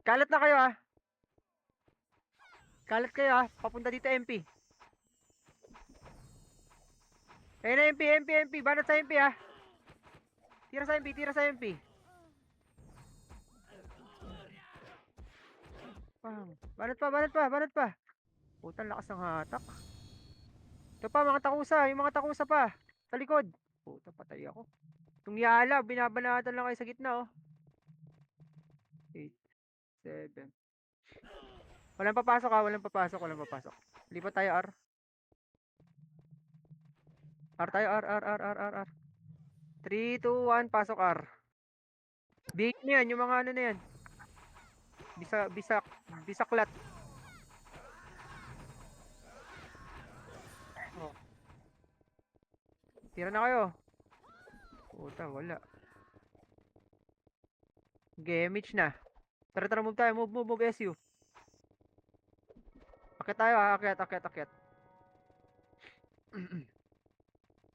Kalat na kayo ah. Kalat kayo ah. Papunta dito MP. Ayun na MP. Banat sa MP ah. Tira sa MP. Banat pa. Putang lakas ng hatak. Ito pa, yung mga takusa pa. Sa likod. Puta, patay ako. Itong yala, binabanatan lang kayo sa gitna oh. 8, 7. Walang papasok. Lipat tayo R. R tayo, R. 3, 2, 1, pasok R. Big na yan, yung mga ano na yan. Bisaklat. Oh. Tira na kayo. Puta, wala. Gemage na. Tara, move tayo. Move, SU. Akit tayo ha, akit.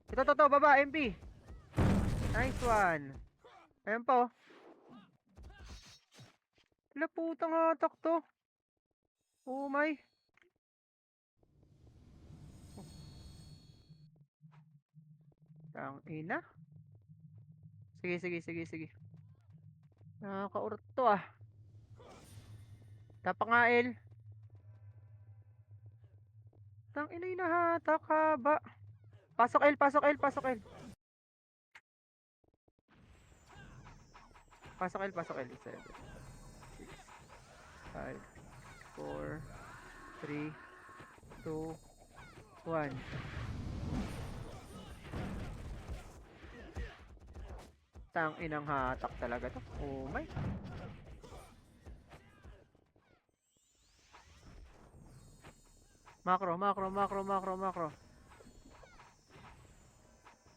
Ito, baba, MP. Nice one. Ayan pa oh. Wala putang hatak to. Oh my. Tang ina. Sige. Nakakaurot to ah. Tapangail. Tang ina hinahatak haba. Pasok L. Pasok L. Pasok L. 7, 6, 5, 4, 3, 2, 1. Tang inang hatak talaga to. Oh my. Macro.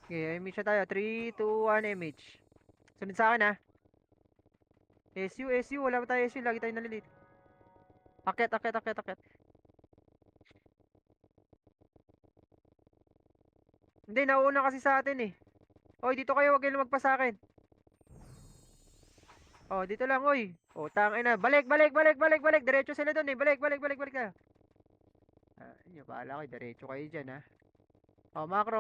Okay, image na tayo. 3, 2, 1, image. Sunod sa akin ha. SU. Wala pa tayo SU. Lagi tayo nalilit. Akit. Hindi, nauna kasi sa atin eh. Oy, dito kayo. Huwag kayo lumagpas sa akin. Oh, dito lang, oy. Oh, tangin na. Balik. Diretso sila doon eh. Balik tayo. Inyo, bahala kayo. Diretso kayo dyan ha. Oh, macro.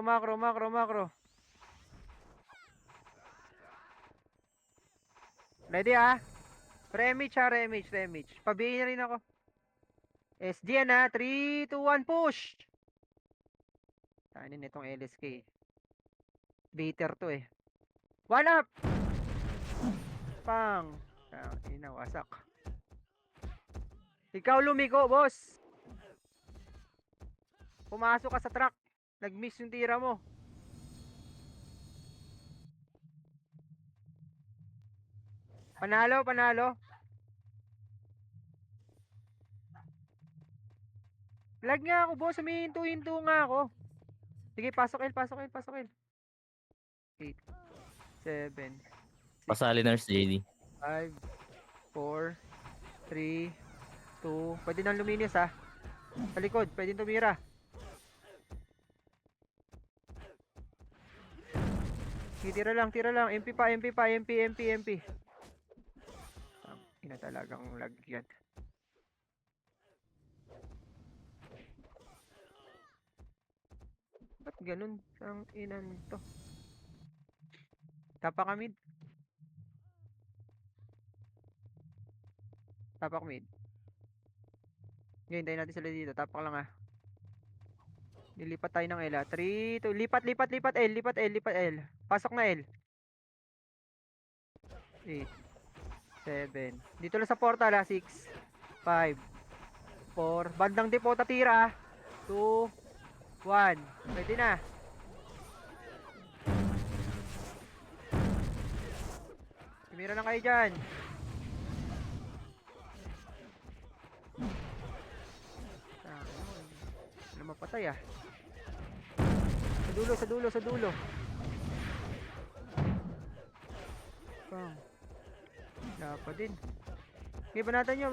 Ready ha? Remage. Pabihin na rin ako. SG yan ha. 3, 2, 1, push! Tanin itong LSK. Bitter to eh. One up! Pang! Wasak. Ikaw lumiko, boss! Pumasok ka sa truck. Nag-miss yung tira mo. Panalo. Lag nga ako, boss. Humihinto nga ako. Sige, pasok L. 8, 7, 6, Pasali nurse JD. 5, 4, 3, 2. Pwede nang luminis ha. Sa likod, pwede tumira. Tira lang. MP pa. Ina talagang lag yan. Ba't ganun? Ang inan to. Tapak mid. Hintayin natin sila dito. Tapak lang ah. Lilipat tayo ng L ah. 3, 2. Lipat L. Pasok na L. 8, 7. Dito lang sa portal ah. 6, 5, 4. Bandang depot tira ah. 2, 1. Pwede na. Tumira lang kayo dyan. Wala mapatay ah. Sa dulo. Bang. Wala pa din. Okay, banatan nyo.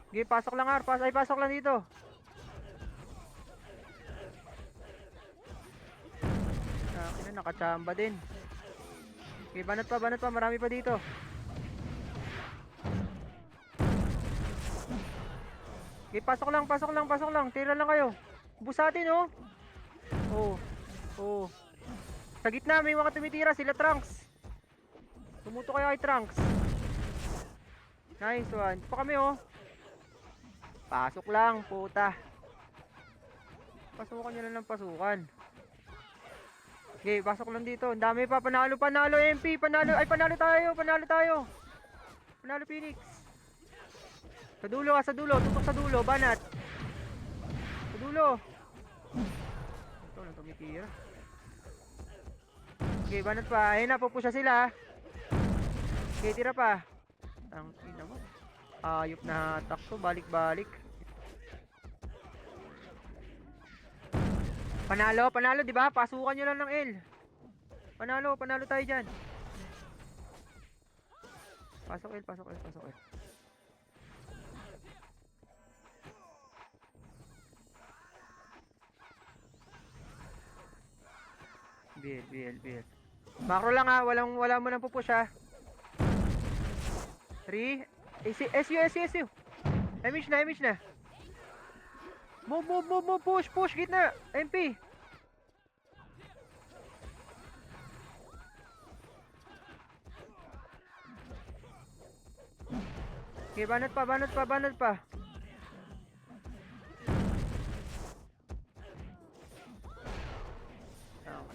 Okay, pasok lang R. Pasok lang dito. nakachamba din. Okay, banat pa, marami pa dito. Okay, pasok lang. Tira lang kayo. Busatin, oh. Oh. Oh. Sa gitna, may mga tumitira. Sila Trunks. Tumuto kayo kay Trunks. Nice one. Pa kami, oh. Pasok lang, puta. Pasukan nyo lang ng pasukan. Okay, pasok lang dito. Ang dami pa. Panalo, MP. Panalo tayo. Panalo, Phoenix. Sa dulo. Tutok sa dulo. Banat. Sa dulo. Ito lang tumitira. Okay, banat pa. Ayun na, pupusya sila. Okay, tira pa. Ang ina mo. Ayop na takto. Balik-balik. Panalo, di ba? Pasukan nyo lang ng L. Panalo tayo dyan. Pasok L. BL. Macro lang ha, wala mo nang pupush ha. 3. SU. Image na. Move, push, gitna. MP. Okay, banat pa.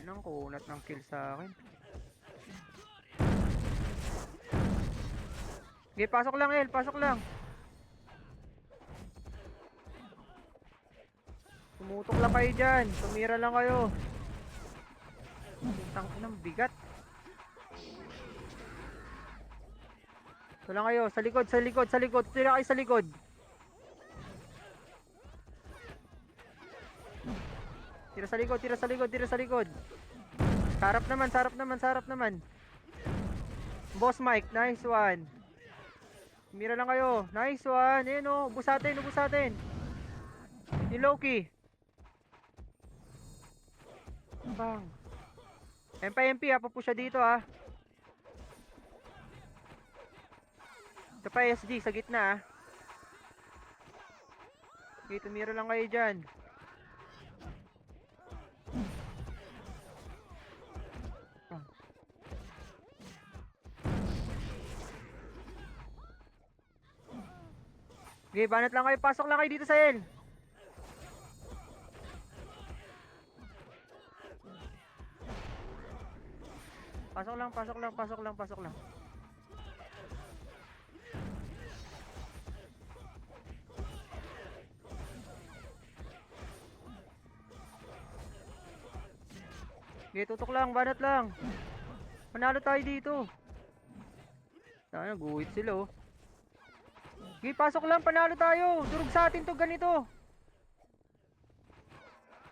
Nang kunat ng kill sa akin. Okay, pasok lang. Tumutok lang kayo dyan. Tumira lang kayo. Putang inang bigat. Ito lang kayo. Sa likod. Tira kayo sa likod. Tira sa likod. Sarap naman. Boss Mike, nice one. Mira lang kayo. Nice one. Ayan o. Ubusatin. Yung Loki. Bang. MP ha. Papusya dito ha. Ito pa SG sa gitna ha. Okay, tumira lang kayo dyan. Okay, banat lang kayo. Pasok lang kayo dito sa L. Pasok lang. Okay, tutok lang. Banat lang. Panalo tayo dito. Sana guhit sila oh. Okay, pasok lang, panalo tayo. Durog sa atin to, ganito.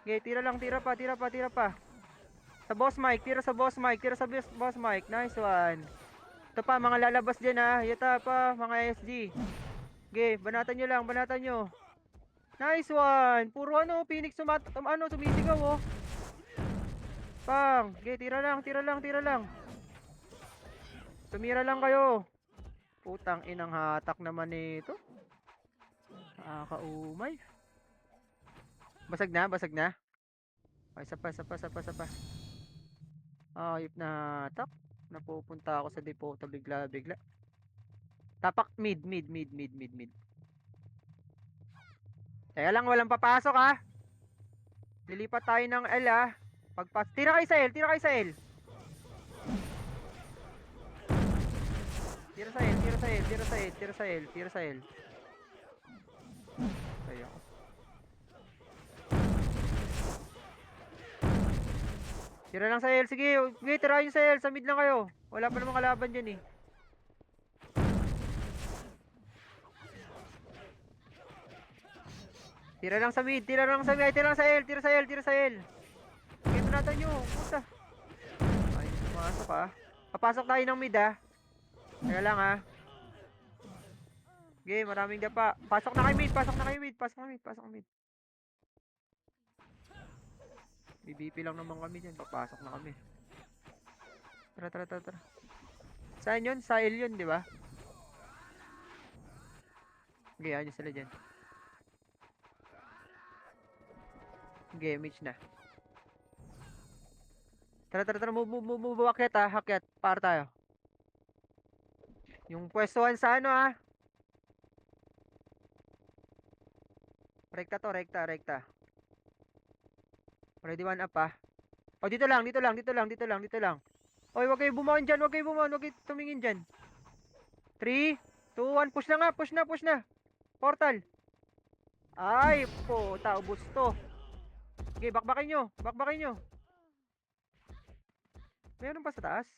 Okay, tira pa. Sa boss Mike. Nice one. Ito pa, mga lalabas dyan ha. Yata pa, mga SG. Okay, banatan nyo. Nice one. Puro Phoenix sumisigaw oh. Pang. Okay, tira lang. Tumira lang kayo. Putang inang hatak naman nito. Kaumay. Basag na. Ay, isa pa. Ayop na hatak. Napupunta ako sa depot bigla. Tapak mid. Kaya lang walang papasok ha. Lilipat tayo ng L ha. Tira kayo sa L. Tira sa L. Tayo ako. Tira lang sa L. Sige, tira nyo sa L. Sa mid lang kayo. Wala pa namang kalaban dyan eh. Tira lang sa mid. Tira lang sa L. Tira sa L. Okay, manatan nyo. Puta. Ay, pumasok ha. Papasok tayo ng mid ha. Kaya lang ha. Okay, maraming dapa. Pasok na kayo mid. PVP lang naman kami dyan. Papasok na kami. Tara, tara, tara, tara. Saan yun? Sahil yun, di ba? Okay, ayun sila dyan. Okay, mage na. Tara, tara, tara. Move, move, move, move. Hakyat ha, hakyat. Para tayo. Yung pwestuhan sa ano ha. Rekta to, rekta, rekta. Ready one up ha. O, dito lang, dito lang, dito lang, dito lang, dito lang. Oy, wag kayo bumaon dyan, wag kayo bumaon, wag kayo tumingin dyan. 3, 2, 1, push na nga, push na, push na. Portal. Ay, po, ubos to. Okay, bakbakin nyo, bakbakin nyo. Meron pa sa taas?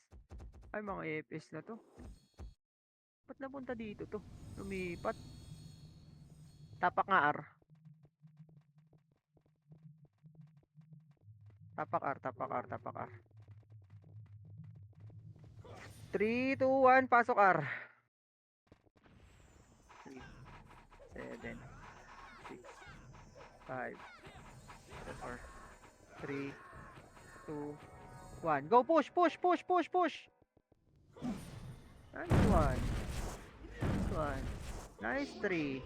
Ay, mga EPS na to. Ba't napunta dito to? Lumipat. Tapak nga R. Tapak R, tapak R, tapak R. 3, 2, 1, pasok R. 3, 7, 6, 5, 4, 3, 2, 1. Go, push, push, push, push, push. Nice one. Nice one. Nice 3.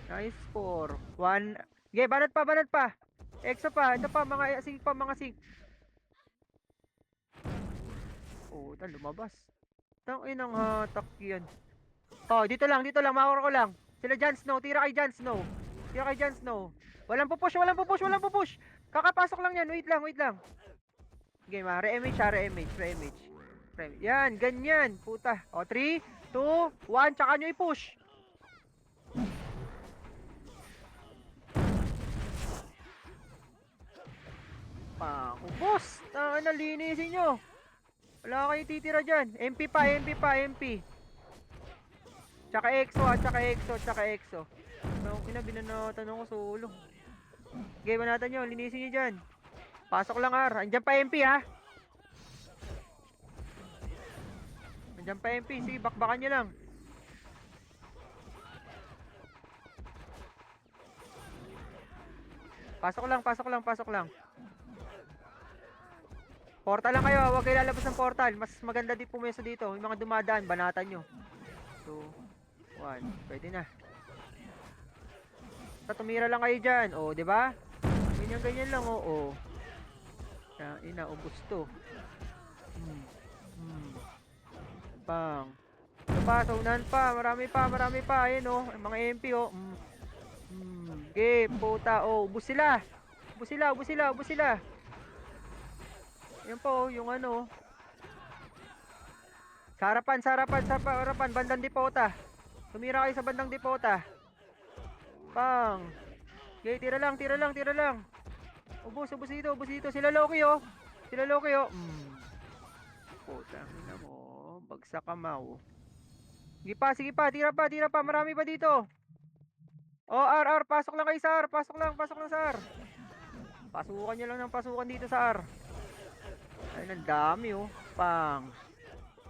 Nice 4. 1. Okay, banat pa, banat pa. Exo pa, ito pa, mga sync pa, mga sync. Oh, ito lumabas. Tanginang hatak yan. Oh, dito lang, makakor ko lang. Sila Jon Snow, tira kay Jon Snow. Tira kay Jon Snow. Walang pupush, walang pupush, walang pupush. Kakapasok lang yan, wait lang, wait lang. Okay, ma, re-image ha, re-image, re-image. Yan, ganyan, puta. O, 3, 2, 1, tsaka nyo i-push. Ubos. Linisin nyo. Wala kayo titira dyan. MP pa, MP pa, MP. Tsaka EXO ha, tsaka EXO, tsaka EXO. Ang ina, binanatan ako solo. Okay, banatan nyo, linisin nyo dyan. Pasok lang R, andyan pa MP ha. Andyan pa MP, sige, bakbakan nyo lang. Pasok lang, pasok lang, pasok lang. Portal lang kayo, huwag kayo lalabas ng portal. Mas maganda din pumeso dito. Yung mga dumadaan, banatan nyo. 2, 1, pwede na. Tumira lang kayo dyan. O, di ba? Ganyan, ganyan lang, o. Ubos to. Bang. Ito pa, saunahan pa. Marami pa, marami pa. Ayan, o. Mga MP, o. Okay, puta. O, ubos sila. Ubos sila, ubos sila, ubos sila. Yan po, yung ano. Sa harapan, sa harapan, sa harapan. Bandang dipota. Tumira kayo sa bandang dipota. Pang. Okay, tira lang, tira lang, tira lang. Ubos, ubos dito, ubos dito. Sila Loki, oh. Sila Loki, oh. Putang ina mo. Bagsak kamaw. Sige pa, tira pa, tira pa. Marami pa dito. Oh, R, pasok lang kayo sa R. Pasok lang sa R. Pasukan nyo lang ng pasukan dito sa R. Ay, ang dami, oh. Pang.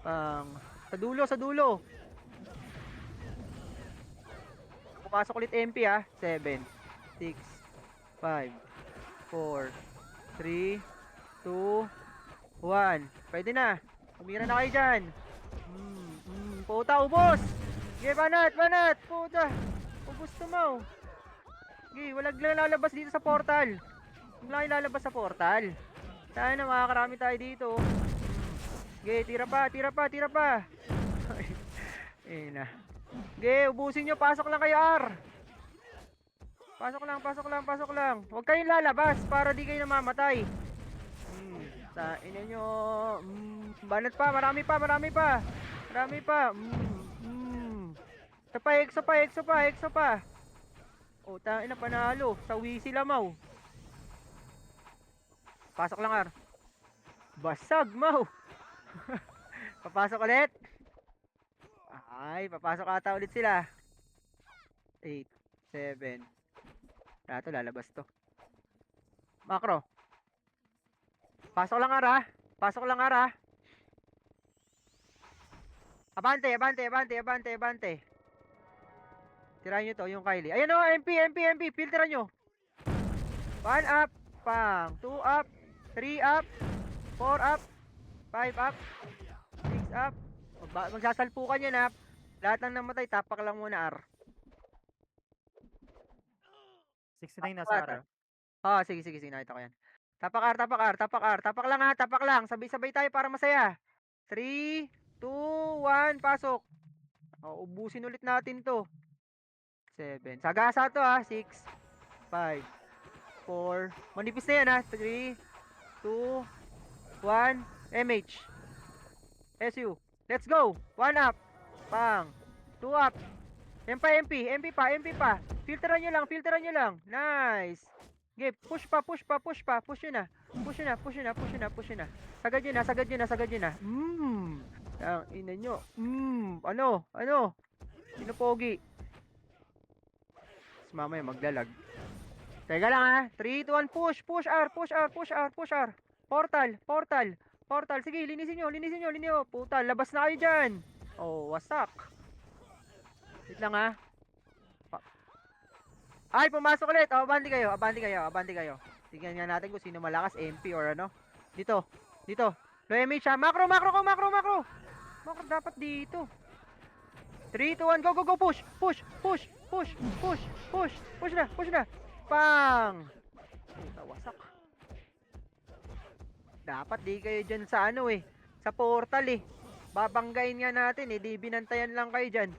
Pang. Sa dulo, sa dulo. Pumasok ulit MP, ha. 7, 6, 5, 4, 3, 2, 1. Pwede na. Tumira na kayo dyan. Puta, ubos. Okay, banat, banat. Puta. Ubos tumaw. Okay, walang lalabas dito sa portal. Walang lalabas sa portal. Sana makakarami tayo dito. Okay, tira pa, tira pa, tira pa. Ayun na. Okay, ubusin nyo. Pasok lang kayo, R. Pasok lang, pasok lang, pasok lang. Huwag kayong lalabas para di kayo namamatay. Sa ina nyo. Banat pa, marami pa, marami pa. Marami pa. Ito pa, exo pa, exo pa, exo pa. O, tain na panalo. Sa wisi lamaw. Pasok lang, R. Basag, mau. Papasok ulit. Ay, papasok ata ulit sila. 8, 7. Ito, lalabas to. Macro. Pasok lang, R, ha. Pasok lang, R, ha. Abante, abante, abante, abante, abante. Tirahin nyo to, yung Kylie. Ayan o, MP, MP, MP. Filteran nyo. 1 up. Pang. 2 up. 3 up, 4 up, 5 up, 6 up. Magsasalpukan yan ha. Lahat ng namatay, tapak lang muna R. 69 nasa R. Sige, nakita ko yan. Tapak R, tapak R, tapak R. Tapak lang ha, tapak lang. Sabay-sabay tayo para masaya. 3, 2, 1, pasok. Ubusin ulit natin to. 7. Sagasa to ha. 6, 5, 4. Manipis na yan ha. 3, 2, 1. MH. SU. Let's go. 1 up. Pang. 2 up. MP pa. Filteran nyo lang. Nice. Okay, push pa. Push nyo na. Push nyo na. Sagad nyo na. Ang ina nyo. Ano? Sino pogi? Tapos mamaya maglalag. Teka lang ha. 3, 2, 1, push R. Portal. Sige, linisin nyo. Puta, labas na kayo dyan. Wasak. Wait lang ha. Ay, pumasok ulit. Abanti kayo. Tingnan nga natin kung sino malakas, MP or ano. Dito. Low MH ha. Macro. Macro dapat dito. 3, 2, 1, go. Push na. Pang. Puta, wasak. Dapat di kayo dyan sa ano eh. Sa portal eh. Babanggain nga natin eh. Di binantayan lang kayo dyan.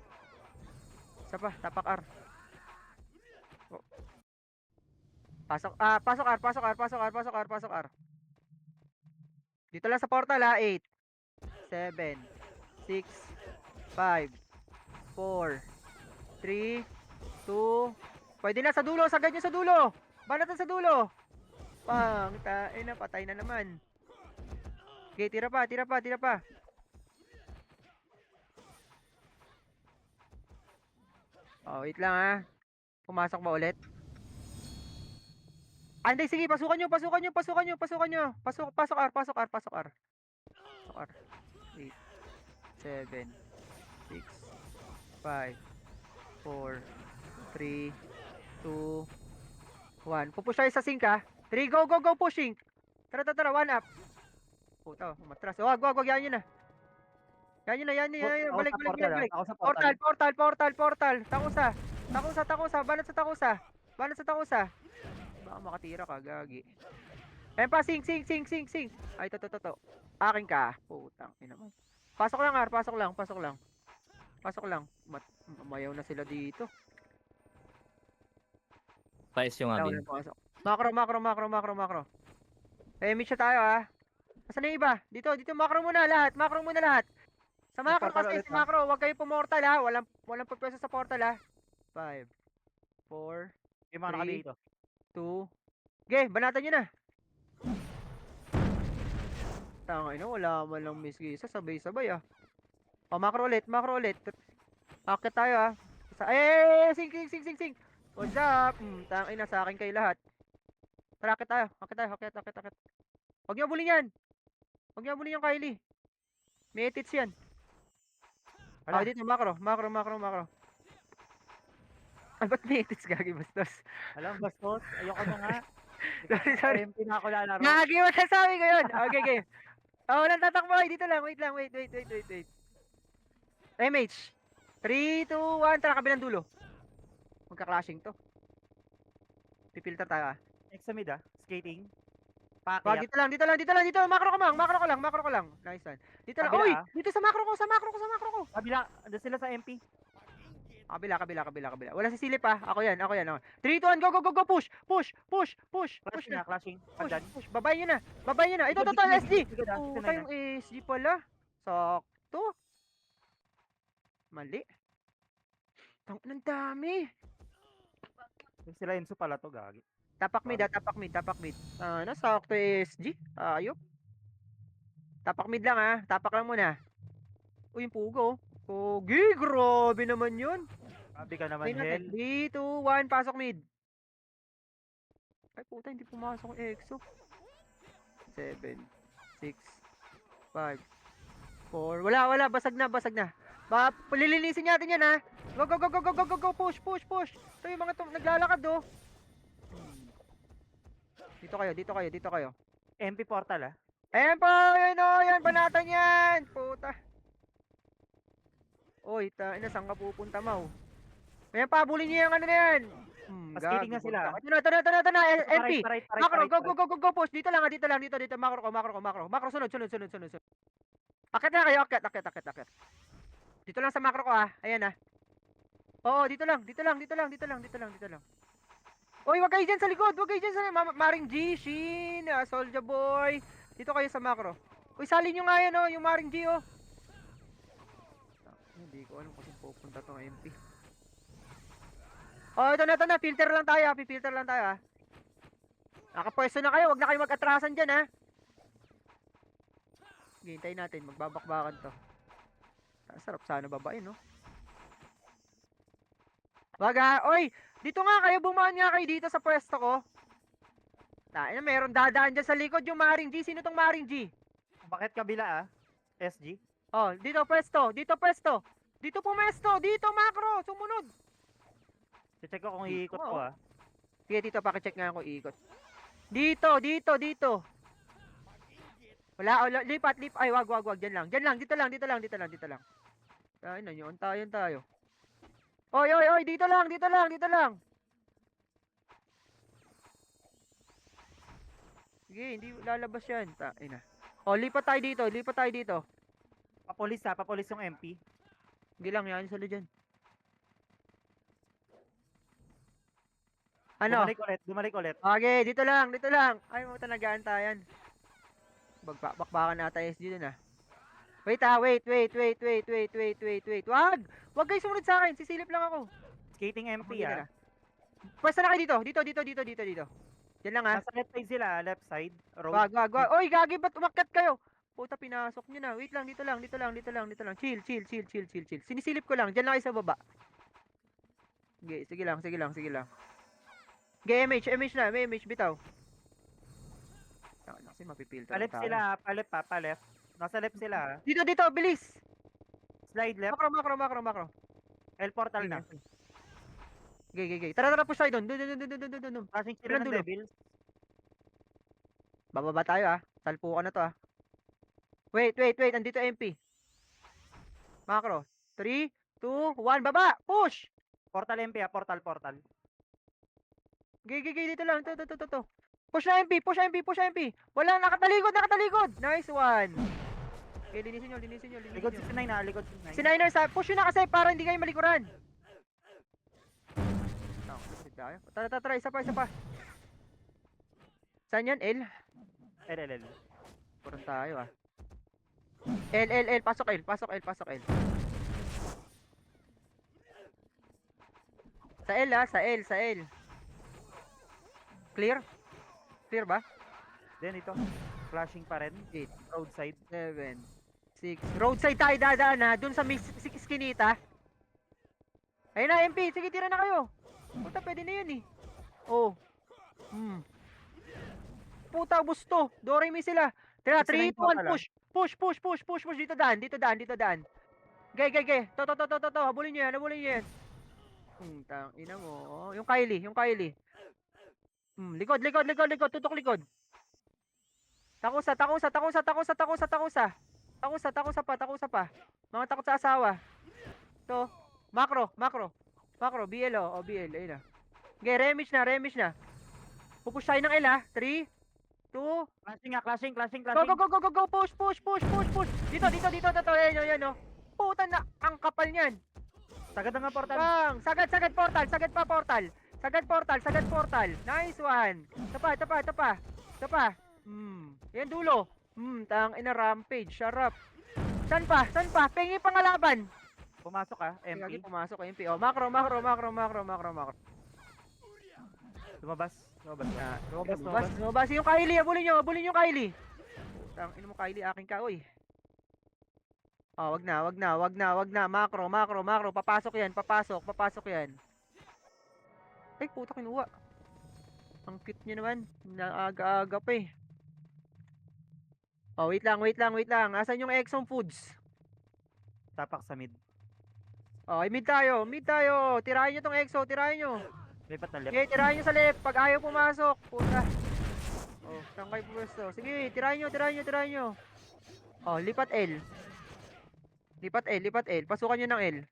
Isa pa, tapak R. Pasok R. Dito lang sa portal ha. 8, 7, 6, 5, 4, 3, 2. Pwede na sa dulo. Sagad nyo sa dulo. Banatan sa dulo. Pang. Patay na naman. Okay, tira pa. Wait lang ha. Pumasok ba ulit? Hindi, sige, pasukan nyo. Pasok R. 8, 7, 6, 5, 4, 3, 2, 1. Pupush tayo sa sink ha. 3, go, pushing. Tara, 1 up. Puta, umatras. Wag, yan nyo na. Balik. Ako sa portal. Portal. Takusa. Banat sa takusa. Baka makatira ka, gagi. Ayan pa, sing. Ay, to. Akin ka. Putang ina mo. Pasok lang, R. Pasok lang. Mayaw na sila dito. Size yung abin. Macro. Meet siya tayo ha. Asan na yung iba? Dito, macro muna lahat. Sa macro kasi, sa macro, huwag kayo pumortal ha. Walang purpose sa portal ha. 5, 4, Yung mga nakali dito. 2. Okay, banatan nyo na. Tangay na, wala man lang miss gisa. Sabay-sabay ah. Macro ulit. Akit tayo ah. Sing. What's up? Tangay na, sa akin kayo lahat. Tara, akit tayo. Huwag niyo abulin yan. Yung Kylie. May edits yan. Dito, macro. Ay, ba't may edits gagi bastos? Alam, bastos. Ayoko na nga. Sorry. MP na ako lalaro. Gagi, masasabi ko yun. Okay. Walang tatakbo. Dito lang. Wait. MH. 3, 2, 1. Tara, kabilang dulo. Magka-clashing to. Pipilter tayo ah. Next sa mid skating. Wag, Pakyat. dito lang. Macro ka lang. Nice one. Dito lang. Kabila, Uy! ah. Dito sa macro ko. Kabila. Andun sila sa MP. Kabila. Wala si silip ah. Ako yan. 3, 2, 1. Go. Push na. Clashing. Pagdan. Push. Babay nyo na. Ito, SG. Puta yung SG pala. Sakto. Mali. Ang dami. Sila Enzo pala to, gagi. Tapak mid. Sakto SG. Ayop. Tapak mid lang ah. Tapak lang muna. Uy, yung pugo. Pogi, grabe naman yun. Sabi ka naman, Hel. 3, 2, 1, pasok mid. Ay puta, hindi pumasok yung EXO. 7, 6, 5, 4. Wala, basag na. Palilinisin natin yan ha. Go, push. Ito yung mga naglalakad oh. Dito kayo. MP portal ah. Ayan po, yan o, yan, banatan yan. Puta. Oy, ina, saan ka pupunta, Mau? Ayan, pabulin niyo yung ano na yan. Skating na sila. Ito na, Ito, MP. pa-right, Macro, pa-right, go, push. Dito lang, dito. Macro ko. Macro, sunod. Akit na kayo, akit. Dito lang sa macro ko, ah. Ayan, ah. Oo, dito lang. Oy, wag kayo dyan sa likod. Maring G, Shin, Soldier Boy. Dito kayo sa macro. Uy, salin nyo nga yan, oh, yung Maring G, oh. Hindi ko alam kung saan pupunta tong MP. Oh, ito na. Filter lang tayo, ah. Nakapwesto na kayo, wag na kayo mag-atrasan dyan, ha. Hintayin natin, magbabakbakan to. Sarap sana babae, no? Wag ha, oy! Dito nga kayo, bumaan nga kayo dito sa pwesto ko. Meron dadaan dyan sa likod yung Maring G. Sino tong Maring G? Bakit kabila ah? SG? Oh, dito pwesto. Dito pumesto. Dito macro. Sumunod. Check ko kung iikot ko ah. Sige, dito pakicheck nga ako ikot. Dito. Wala, lipat. Ay, wag. Diyan lang. Dito lang. Ay, nanyon tayo. Oy, dito lang. Sige, hindi lalabas yan. Ina. Oh, lipat tayo dito. Papulis yung MP. Sige lang, yan sila dyan. Ano? Bumalik ulit. Okay, dito lang. Ay, mo talagaan tayan. Bakbakan ata SG dun ah. Wait. Wag kayo sumunod sa akin. Sisilip lang ako. Skating MP ah. Pwesta na kayo dito. Dito. Diyan lang ah. Nasa left side sila, left side. Road. Wag. Oy, gagi, ba't umakyat kayo? Puta, pinasok nyo na. Wait lang, dito lang. Chill. Sinisilip ko lang. Diyan lang kayo sa baba. Sige lang. MH na. May MH bitaw. Kasi mapipilter Paleft tayo. sila, paleft. Nasa left sila. Dito, bilis. Slide left. Macro. L portal na. Okay. Tara, push tayo doon. Flashing sila ng dulo. devils. Bababa tayo ah. Salpukan na to ah. Wait. Andito MP. Macro. 3, 2, 1. Baba. Push. Portal MP ah, portal. Dito lang. To. Push na MP. Wala, nakatalikod. Nice one. Okay, linisin nyo. Likod 69 na, likod 69. Si Niners, push nyo na kasi para hindi kayo malikuran. Tara, isa pa. Saan yan? L? L. Puran tayo ah. L. Pasok L. Sa L ah, sa L. Clear ba? Then ito, flashing pa rin. 8, Roadside. 7, 6. Roadside tayo dadaan ha. Dun sa skinita. Ayun na, MP. Sige, tira na kayo. Puta, pwede na yun eh. Oh. Puta, gusto. Doremi sila. Tira, 3, 2, 1, push. Dito daan. Gay. To. Habulin nyo yan. Tang ina mo. Yung Kylie. Likod. Tutok likod. Takusa pa. Mga takot sa asawa. To. Macro. BL oh. BL. Ayun na. Okay, remish na. Pupush tayo ng L ha. 3, 2. Clashing. Go. Push. Dito. Yan oh. Puta na. Ang kapal niyan. Sagad na nga portal. Bang. Sagad portal. Sagad portal. Nice one. Tapa. Yan dulo. Tang ina rampage. Sharap. San pa? Pengi pangalaban. Pumasok ah, MP. Pumasok MP. Oh, macro. Lumabas. Lumabas yung Kylie. Abulin yung Kylie. Tang ina mo Kylie, akin ka, oy. Oh, wag na. Macro. Papasok yan. Ay, puta, kinuha. Ang cute niya naman. Naaga-aga pa eh. Oh, wait lang. Asan yung Exxon Foods? Tapak sa mid. Oh, mid tayo. Tirahin nyo tong Exo. Lipat na left. Okay, tirahin nyo sa left. Pag ayaw pumasok. Puta. Oh, Saan kayo pwesto? Sige, tirahin nyo. Oh, lipat L. Lipat L. Pasukan nyo ng L.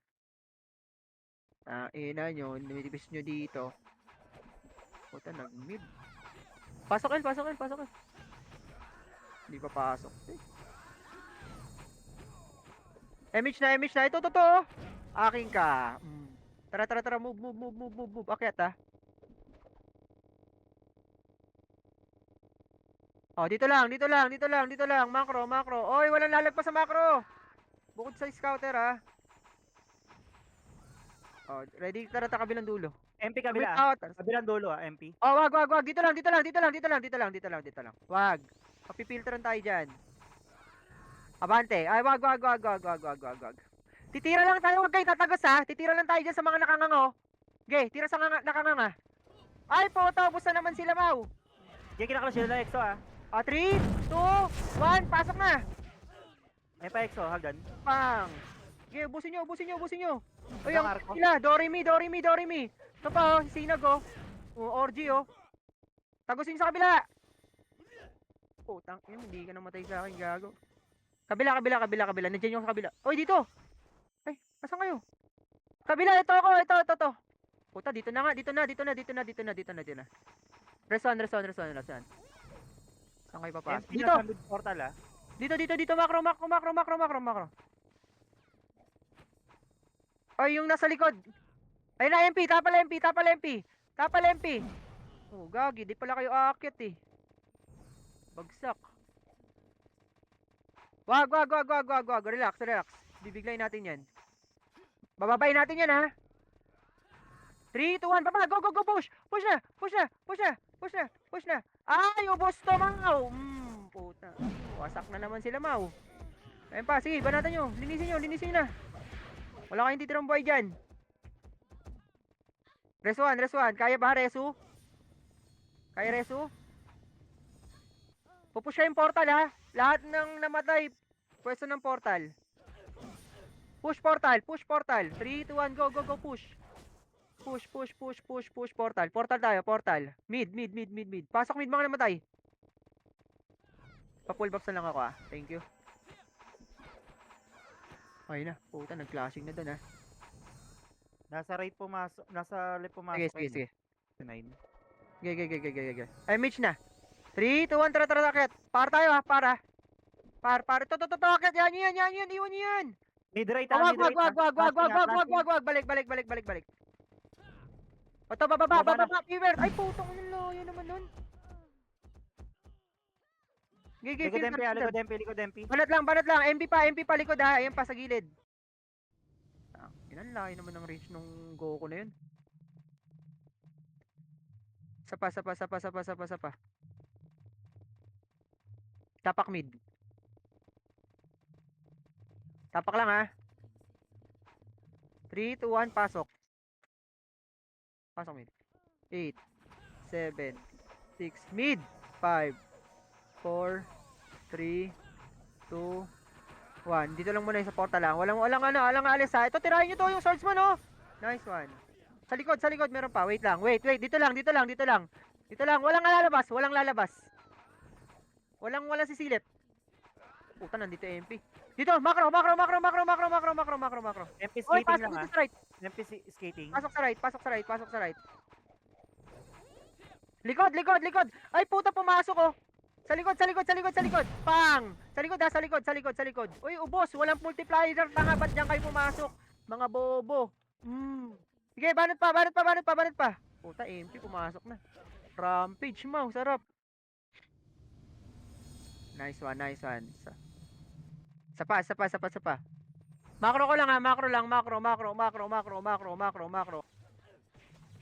Ina nyo, nitipis nyo dito. Puta, nag-mid. Pasok L. Hindi pa pasok. Image na. Ito, totoo. Aking ka. Tara. Move. Akyat, ah. Oh, dito lang. Macro. Oy, walang lalagpas sa macro. Bukod sa scouter, ah. Oh, ready? Tara, kabilang dulo. MP Wait, kabila. out. Kabilang dulo MP. Oh, wag. Dito lang. Wag. Papipilteran tayo dyan. Abante. Ay, wag. Titira lang tayo, wag kayo tatagos, ha. Titira lang tayo dyan sa mga nakangango. Okay, tira sa nakanganga. Ay, ubos na naman sila, Mau. Sige, kinakala sila na EXO 3, 2, 1, pasok na. May pa EXO, hagdan. Pang. Okay, ubusin nyo. Uy, Hanggang ang Arco. sila. Dorimi. Ito pa, oh, si Sinag, oh. Orgy, oh. Tagusin sa kabila. Putang, hindi ka namatay sa akin, gago. Kabila. Nandiyan yung sa kabila. Uy, dito. Ay, asan kayo? Kabila, ito ako. Ito. Puta, dito na. Reson. Saan kayo papasok? MP Dito. na sa mid portal Dito. Macro. Ay, yung nasa likod. Ayun na, MP. Tapal MP. Oh, gagi. Di pala kayo aakyat, eh. Bagsak. Wag. Relax. Bibiglayin natin yan. Bababayin natin yan, ha. 3, 2, 1, baba. Go. Push na. Ay, ubos to, Mau. Puta. Wasak na naman sila, Mau. Ayun pa, sige, banatan nyo. Linisin nyo na. Wala kayong titirang buhay dyan. Res 1. Kaya ba, Resu? Kaya, Resu? Pupush yung portal, ha. Lahat ng namatay, pwesto ng portal. Push portal. 3, 2, 1, go, push. Push, portal. Portal tayo. Mid. Pasok mid mga namatay. Pa-pull box na lang ako, ah. Thank you. Ay na, puta, nag-clashing na doon, ah. Nasa left pumasok. Sige. 9. Sige. Ay, Mitch na. 3, 2, 1, tara, akit. Para tayo, ha, para. Ito, akit. Yan. Iwan nyo yan. Mid right Wag. Balik. Ito, bababa. Fever. Ay, putang, ang layo naman nun. Likod MP. Banat lang. MP pa, likod, ha. Ayan pa, sa gilid. Ang layo naman ng range nung Goku na yun. Sapa. Tapak mid. Tapak lang, ha. 3, 2, 1, pasok mid. 8, 7, 6, mid. 5, 4, 3, 2, 1. Dito lang muna yung sa portal lang. Walang alis, ha. Ito, tirahin nyo to yung swordsman, oh. Nice one. Sa likod meron pa. Wait lang. Dito lang. Walang lalabas. Walang sisilip. Puta, nandito MP. Dito, macro. MP Oy, skating pasok lang dito sa right. MP skating. Pasok sa right. Likod. Ay, puta, pumasok, oh. Sa likod. Pang! Sa likod. Uy, ubos. Walang multiplier. Tanga, ba't dyan kayo pumasok? Mga bobo. Sige, banat pa. Puta, MP, pumasok na. Rampage, Mau. Sarap. Nice one. Sapa. Macro ko lang, ha. Macro.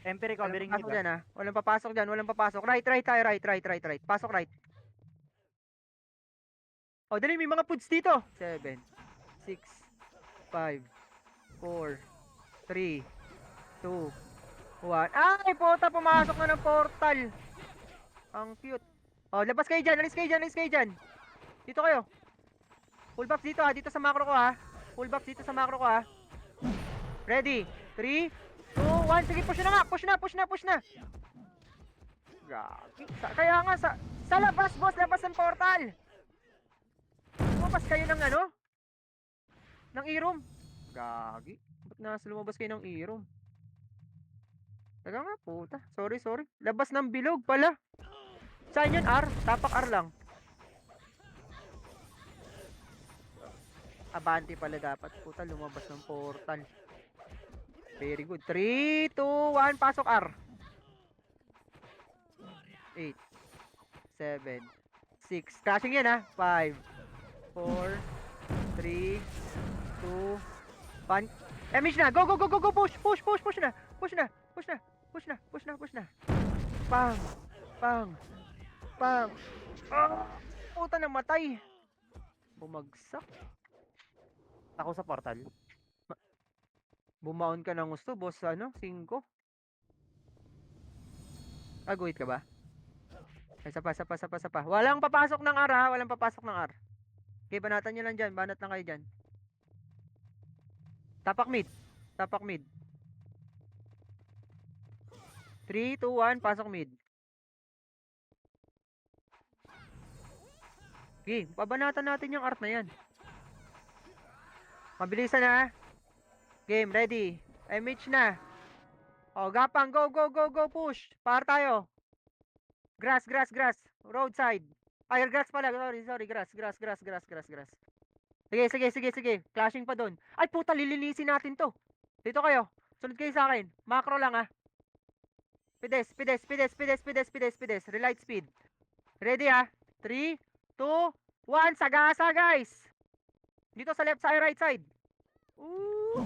MP recovering Walang mid dyan, ha. Walang papasok. Right tayo. Pasok right. Oh, dali, may mga foods dito. 7, 6, 5, 4, 3, 2, 1. Ay, puta, pumasok na ng portal. Ang cute. Oh, labas kayo dyan. Alis kayo dyan. Dito kayo. Full box dito, ha. Dito sa macro ko, ha. Ready? 3, 2, 1. Sige, push na. Gagi. Kaya nga, sa labas, boss. Labas ng portal. Lumabas kayo ng ano? Ng E-room. Gagi. Ba't nasa lumabas kayo ng E-room? Teka nga, puta. Sorry, sorry. Labas ng bilog pala. Saan yun, R? Tapak R lang. Abante pala dapat. Puta, lumabas ng portal. Very good. 3, 2, 1. Pasok R. 8, 7, 6. Crashing yan ha. 5, 4, 3, 2, 1. Damage na. Go, go, go, go, go. Push, push, push, push na. Push na. Push na. Push na. Push na. Push na. Pang. Pang. Pang. Ah! Puta, namatay. Bumagsak. Ako sa portal. Bumaon ka ng gusto, boss, ano? 5. Guhit ka ba? Ay, sapa. Walang papasok ng R, ha? Walang papasok ng R. Okay, banatan nyo lang dyan. Banat lang kayo dyan. Tapak mid. Tapak mid. 3, 2, 1. Pasok mid. Okay, babanatan natin yung art na yan. Mabilisan na. Game, ready. MH na. O, gapang. Go, go, go, go. Push. Par tayo. Grass. Roadside. Ay, grass pala. Sorry. Grass. Sige. Clashing pa dun. Ay, puta, lilinisin natin to. Dito kayo. Sunod kayo sa akin. Macro lang, ha. Pides. Relight speed. Ready, ha. 3, 2, 1. Sagasa, guys. Dito sa left side, right side. Ooh.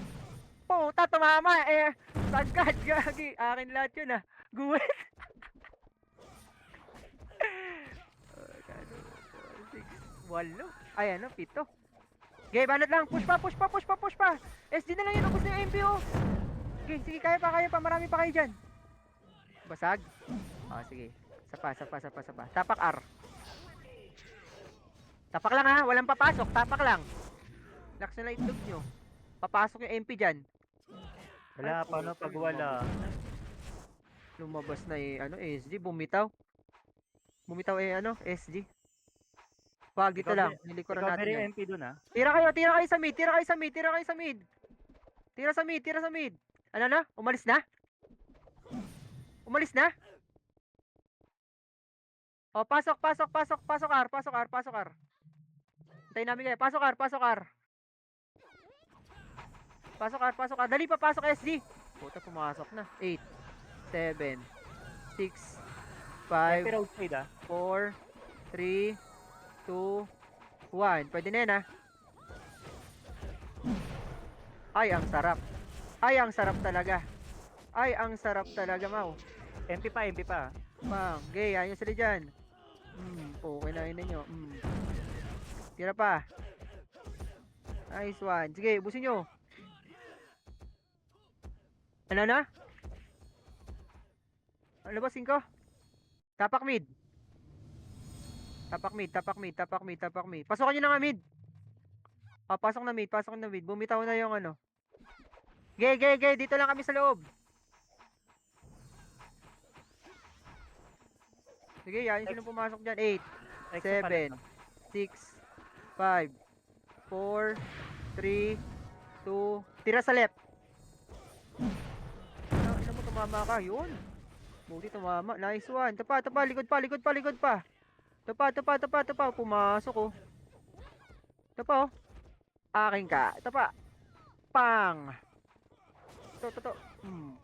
Puta, tumama. Sagad, gagi. Akin lahat yun, ha. Guwit. 8. Ay, ano, 7. Okay, banat lang. Push pa. SD na lang yun. Ubus na yung MPO. Okay, sige, kaya pa. Marami pa kayo dyan. Basag. Sige. Sapa. Tapak R. Tapak lang, ha. Walang papasok. Tapak lang. Lax na lang itlog nyo. Papasok yung MP dyan. Wala, paano pag wala? Lumabas na SG. Bumitaw, SG. Wag, dito lang. Nilikuran natin Recovery yan. MP dun ha. Tira kayo sa mid. Tira sa mid. Ano na? Umalis na? O, pasok R. Hintayin namin kayo. Pasok R. Dali pa, pasok SG. Puta, pumasok na. 8, 7, 6, 5, MP roadside ha. 4, 3, 2, 1. Pwede na yan, ha? Ay, ang sarap. Talaga, Mau. MP pa. Bang, gay, ayun sila dyan. Okay na yun ninyo. Tira pa. Nice one. Sige, ubusin nyo. Ano na? Ano ba, 5? Tapak mid. Pasokan nyo na nga mid. Pasok na mid. Bumitaw na yung ano. Gay. Dito lang kami sa loob. Sige, yan yung silang pumasok dyan. 8, 7, 6, 5, 4, 3, 2. Tira sa left. Ano mo, tumama ka? Yun. Buti tumama. Nice one. Tapa. Likod pa. Tapa. Pumasok, oh. Tapa, oh. Akin ka. Tapa. Pang. Ito.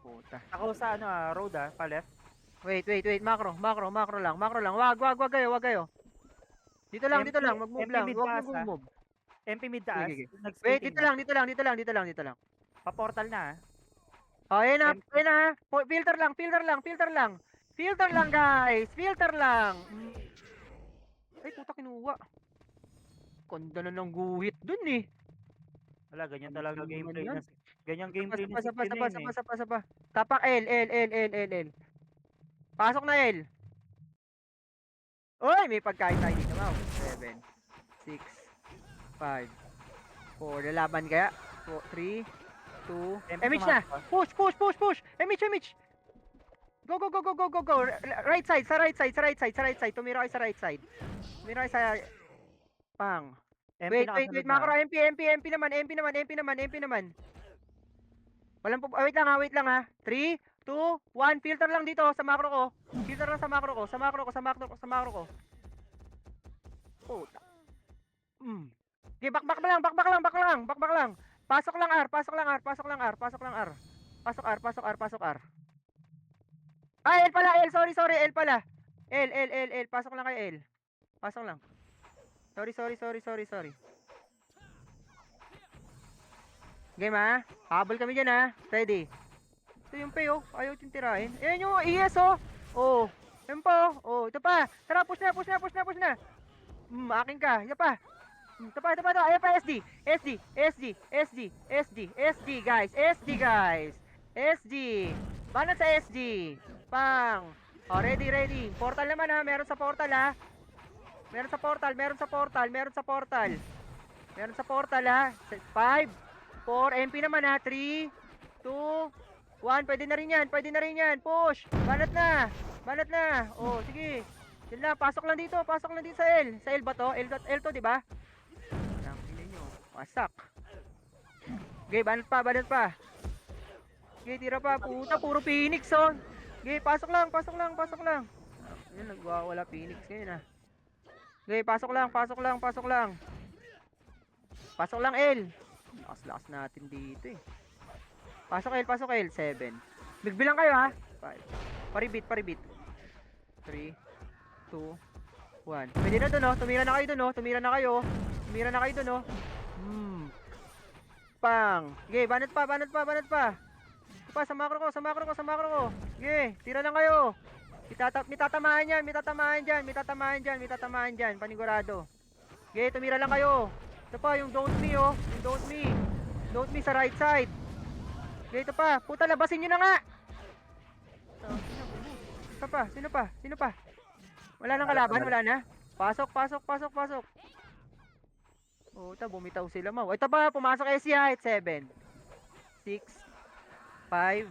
Puta. Ako sa road pa left. Wait. Macro lang. Wag kayo. Dito lang. Mag-move lang. Wag move. MP mid taas. Sige. Wait, dito lang. Pa portal na ha. Ayan na. Filter lang, guys. Ay, puta, kinuha. Kanda na ng guhit dun, eh. Wala, ganyan talaga Ano gameplay naman na. Ganyan gameplay na Sapa. Tapak L. Pasok na L. Oy, may pagkain tayo dito, Mau. 7, 6, 5, 4. Lalaban kaya? 3, 2. MH na. Push. MH. Go, go, go, go, go, go, go. Right side, sa right side, sa right side, sa right side. Tumira kayo sa right side. Tumira kayo sa... Pang. MP Wait, wait, nakasunod wait. na. Macro, MP naman, MP naman, MP naman, MP naman. Walang po... wait lang ha. 3, 2, 1. Filter lang dito sa macro ko. Filter lang sa macro ko. Sa macro ko, sa macro ko, sa macro ko. Puta. Okay, bakbak lang, bakbak lang, bakbak lang, bakbak lang. Pasok lang R, pasok lang R, pasok lang R, pasok lang R. Pasok R, pasok R, pasok R. Ah, L pala, L, sorry, sorry, L pala. L, pasok lang kayo L. Pasok lang. Sorry. Game ha? Habol kami dyan ha? Ready? Ito yung pay oh, ayaw yung tirahin. Ayan yung ES oh. Oh, yan pa oh. Oh, ito pa. Tara, push na. Akin ka, yan pa. Ito pa. Ayan pa, SD, guys. SD. Banat sa SD. Pang. Oh, ready. Portal naman ha, meron sa portal ha. Meron sa portal ha. 5, 4, MP naman ha. 3, 2, 1. Pwede na rin yan. Push. Banat na. Oh, sige. Yun lang, pasok lang dito sa L. Sa L ba to? L to, di ba? Tangina nyo. Wasak. Okay, banat pa. Okay, tira pa. Puta, puro Phoenix oh. Okay, pasok lang. Yan, nagwawala Phoenix ngayon ah. Okay, pasok lang. Pasok lang L. Lakas natin dito eh. Pasok L. 7. Bigbilang kayo ha. 5. Paribit. 3, 2, 1. Pwede na dun oh. Tumira na kayo dun oh. Pang. Okay, banat pa. Ito pa, sa macro ko. Okay, tira lang kayo. May tatamaan dyan. Panigurado. Okay, tumira lang kayo. Ito pa, yung don't me oh. Don't me sa right side. Okay, ito pa. Puta, labasin nyo na nga. Sino pa? Wala nang kalaban, wala na. Pasok. Puta, bumitaw sila mau. Ito pa, pumasok SC ha. 7, 6, 5,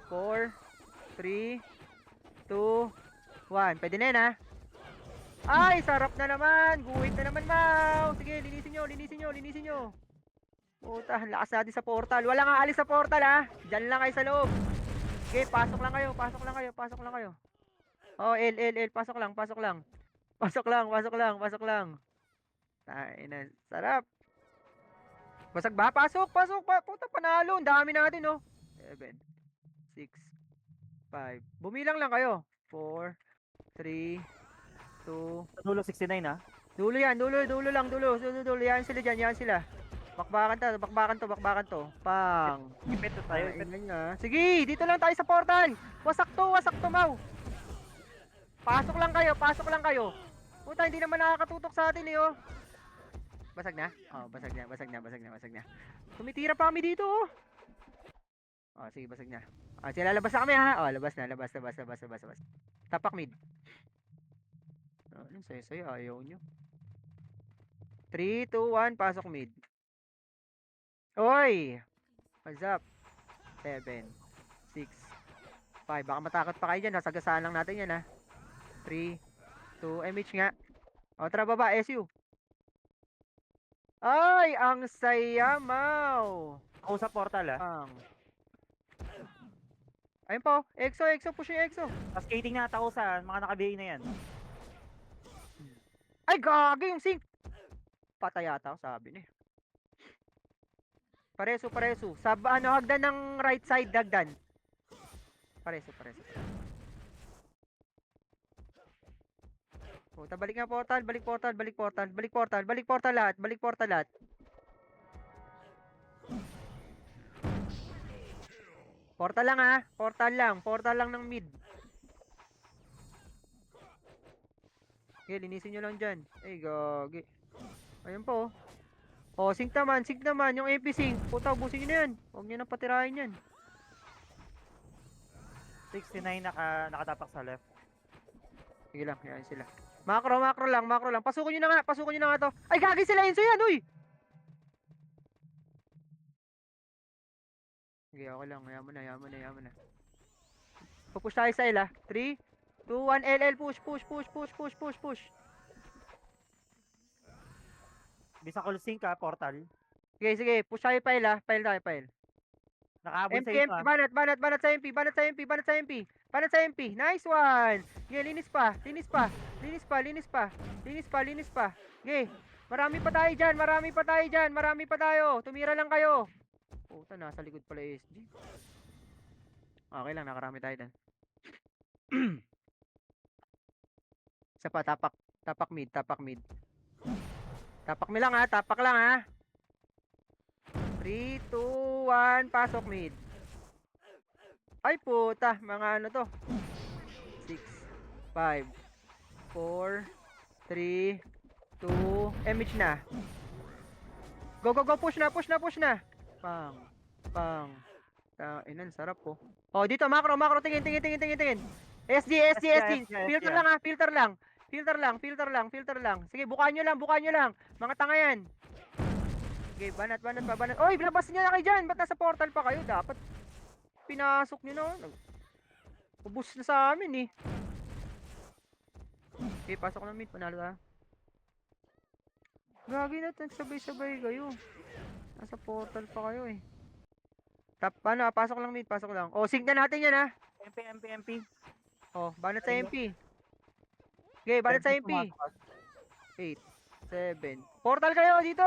4, 3, 2, 1. Pwede na yan ha. Ay, sarap na naman. Guhit na naman, mau. Sige, linisin nyo. Puta, lakas natin sa portal. Wala nga alis sa portal ha. Diyan lang kayo sa loob. Okay, pasok lang kayo. Oh, L. Pasok lang. Ay, na, sarap. Basag ba? Pasok pa. Puta, panalo. Ang dami natin oh. 7, 6, 5. Bumilang lang kayo. 4, 3, 2. Sa dulo 69 ah. Dulo yan. Dulo lang. Yan sila dyan. Bakbakan to. Pang. Ipit to tayo. Sige, dito lang tayo sa portal. Wasak to, mau. Pasok lang kayo. Puta, hindi naman nakakatutok sa atin eh, oh. Basag na? Oh, basag na. Tumitira pa kami dito, oh. Oh, sige, basag na. Ah, sige, lalabas na kami, ha? Oh, labas. Tapak mid. Oh, anong sayo, ayaw nyo. 3, 2, 1, pasok mid. Oy! What's up? 7, 6, 5. Baka matakot pa kayo dyan, ha? Sagasaan lang natin yan, ha? 3, 2, MH nga. O, tara baba, SU. Ay, ang saya, mau. Ako sa portal ah. Ayun po, EXO, push yung EXO. Tapos skating na ako sa mga naka-BA na yan. Ay, gagi yung sync. Patay yata ako, sabi niya. Pareso. Sa hagdan ng right side, hagdan. Pareso. Puta, balik portal lahat. Portal lang ha, portal lang ng mid. Okay, linisin nyo lang dyan. Ay, gagi. Ayun po. Oh, sync naman, yung MP sync. Puta, ubusin nyo na yan. Huwag nyo na patirahin yan. 69 nakatapak sa left. Sige lang, yan sila. Macro lang. Pasukin nyo na nga to. Ay, gagi sila Enzo yan, uy! Sige, okay lang. Yaman na. Pupush tayo sa L, 3, 2, 1, LL, push, push, push, push, push, push, push. Bisa call sync portal. Sige, sige, push tayo pa L, Pile tayo, Pile. Nakaabol sa MP, inyo MP, banat, banat, banat sa MP, banat sa MP, banat sa MP, banat sa MP. Nice one! Okay, linis pa, linis pa, linis pa, linis pa, linis pa, linis pa. Okay, marami pa tayo dyan, marami pa tayo dyan, marami pa tayo. Tumira lang kayo. Puta, nasa likod pala SG. Okay lang, nakarami tayo dyan. Isa pa, tapak, tapak mid, tapak mid. Tapak mi lang ha, tapak lang ha. 3, 2, 1, pasok mid. Ay puta, mga ano to. 6, 5, 4, 3, 2, MH na. Go, go, go, push na, push na, push na. Pang, pang. Inan, sarap po. Oh, dito, macro, macro, tingin, tingin, tingin, tingin, tingin. SG, SG, SG. Filter lang ha, filter lang. Filter lang, filter lang, filter lang. Sige, bukaan nyo lang, bukaan nyo lang. Mga tanga yan. Okay, banat, banat pa, banat. Oy, labas nyo na kayo dyan. Ba't nasa portal pa kayo? Dapat pinasok nyo na. Ubus na sa amin eh. Okay, pasok na mid. Panalo ka. Gagi na, sabay-sabay kayo. Nasa portal pa kayo eh. Tap, paano? Pasok lang mid, pasok lang. Oh, sync na natin yan ha. MP, MP, MP. Oh, banat sa MP. Okay, banat sa MP. 8, 7. Portal kayo dito.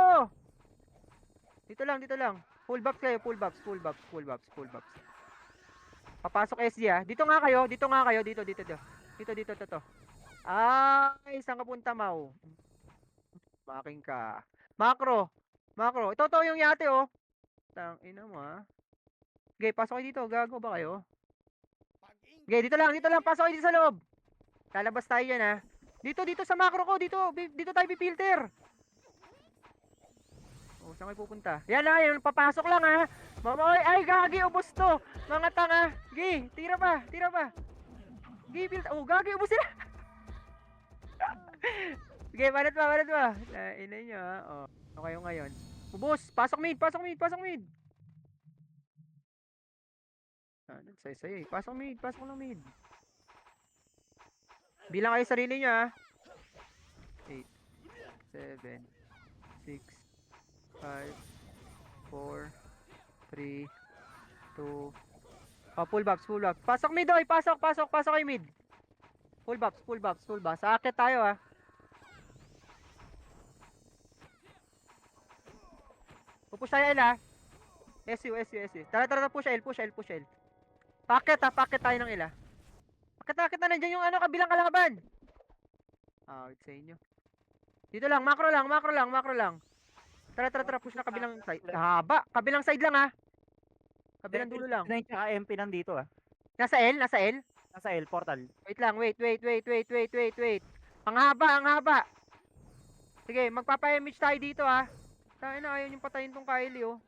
Dito lang, dito lang. Full buffs kayo, full buffs, full buffs, full buffs, full buffs. Papasok SG ha. Dito nga kayo, dito nga kayo, dito, dito, dito. Dito, dito, to. Ay, saan ka punta, Mau? Making ka. Macro. Macro. Ito to yung yate oh. Tang ina mo ha. Okay, pasok kayo dito. Gago ba kayo? Okay, dito lang, pasok kayo dito sa loob. Lalabas tayo yan ha. Dito, dito sa macro ko, dito. Dito tayo pipilter. Oh, saan kayo pupunta? Yan na, yan. Papasok lang ha. Mamoy, ay gagi, ubos to. Mga tanga. Gi, tira pa, tira pa. Gi, filter. Oh, gagi, ubos sila. Sige, banat pa, banat pa. Ina nyo ha. Oh, ano kayo ngayon? Ubos, pasok mid, pasok mid, pasok mid. Sayo-sayo eh. Pasok mid, pasok lang mid. Bilang kayo sarili nyo ha. 8, 7, 6, 5, 4, 3, 2. Oh, full buffs, full buffs. Pasok mid oy, pasok, pasok, pasok kayo mid. Full buffs, full buffs, full buffs. Aakit tayo ha. Pupush tayo L ha. SU, SU, SU. Tara, tara, push L, push L, push L. Packet ha, packet tayo ng L ha. Packet na, nandiyan yung ano, kabilang kalaban. Wait sa inyo. Dito lang, macro lang, macro lang, macro lang. Tara, tara, tara, push na kabilang side. Haba, kabilang side lang ha. Kabilang dulo lang. 69 tsaka MP nandito Nasa L, nasa L. Nasa L, portal. Wait lang, wait. Ang haba, ang haba. Sige, magpapa-image tayo dito ha. Tayo na, ayaw yung patayin tong Kylie oh.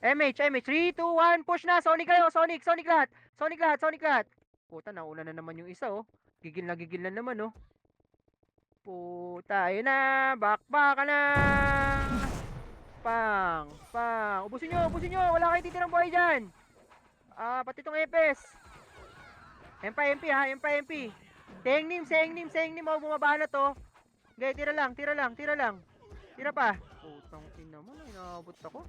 MH, 3, 2, 1, push na. Sonic kayo, Sonic, Sonic lahat. Sonic lahat, Sonic lahat. Puta, nauna na naman yung isa oh. Gigil na naman oh. Puta, ayun na. Bakbaka na. Pang. Ubusin nyo. Wala kayong titirang buhay dyan. Pati itong Epes. MP ha, MP. Sengnim. Oh, bumaba na to. Okay, tira lang. Tira pa. Putang ina mo, inaabot ako.